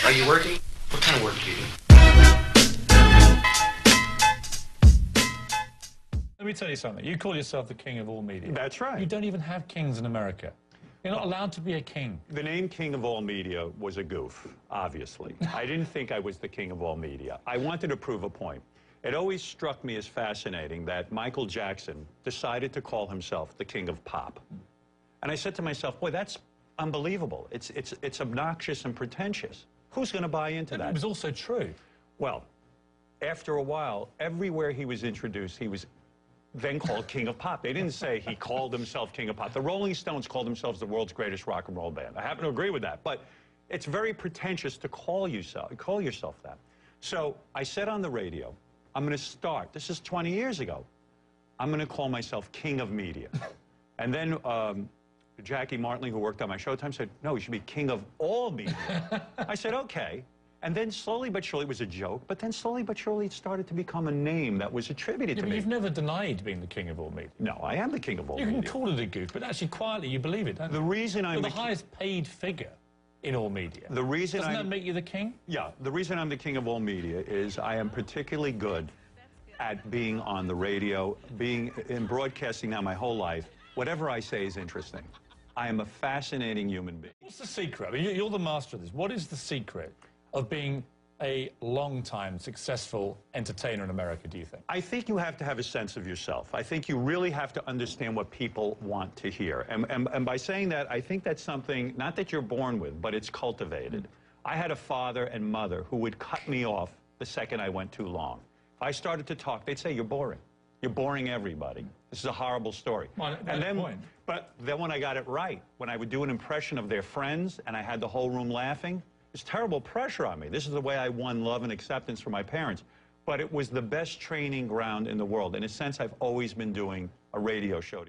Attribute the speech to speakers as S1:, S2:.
S1: Are you working? What kind of work do you do?
S2: Let me tell you something. You call yourself the king of all media.
S3: That's right.
S2: You don't even have kings in America. You're not allowed to be a king.
S3: The name king of all media was a goof, obviously. I didn't think I was the king of all media. I wanted to prove a point. It always struck me as fascinating that Michael Jackson decided to call himself the king of pop. And I said to myself, boy, that's unbelievable. It's obnoxious and pretentious. Who's going to buy into that?
S2: It was also true.
S3: Well, after a while, everywhere he was introduced, he was then called King of Pop. They didn't say he called himself King of Pop. The Rolling Stones called themselves the world's greatest rock and roll band. I happen to agree with that, but it's very pretentious to call yourself that. So I said on the radio, I'm going to start. This is 20 years ago. I'm going to call myself King of Media. And then Jackie Martley, who worked on my Showtime, said, no, you should be King of all media. I said, okay. And then slowly but surely, it was a joke, but then slowly but surely it started to become a name that was attributed to me.
S2: You've never denied being the king of all media.
S3: No, I am the king of all media.
S2: You can call it a goof, but actually quietly you believe it, don't you?
S3: The reason I'm
S2: the highest paid figure in all media.
S3: The reason
S2: Doesn't that make you the king?
S3: Yeah, the reason I'm the king of all media is I am particularly good at being on the radio, being in broadcasting now my whole life. Whatever I say is interesting. I am a fascinating human being.
S2: What's the secret? I mean, you're the master of this. What is the secret of being a long-time successful entertainer in America, do you think?
S3: I think you have to have a sense of yourself. I think you really have to understand what people want to hear. And by saying that, I think that's something, not that you're born with, but it's cultivated. I had a father and mother who would cut me off the second I went too long. If I started to talk, they'd say, you're boring. You're boring everybody. This is a horrible story. But then when I got it right, when I would do an impression of their friends and I had the whole room laughing, it's terrible pressure on me. This is the way I won love and acceptance from my parents. But it was the best training ground in the world. In a sense, I've always been doing a radio show.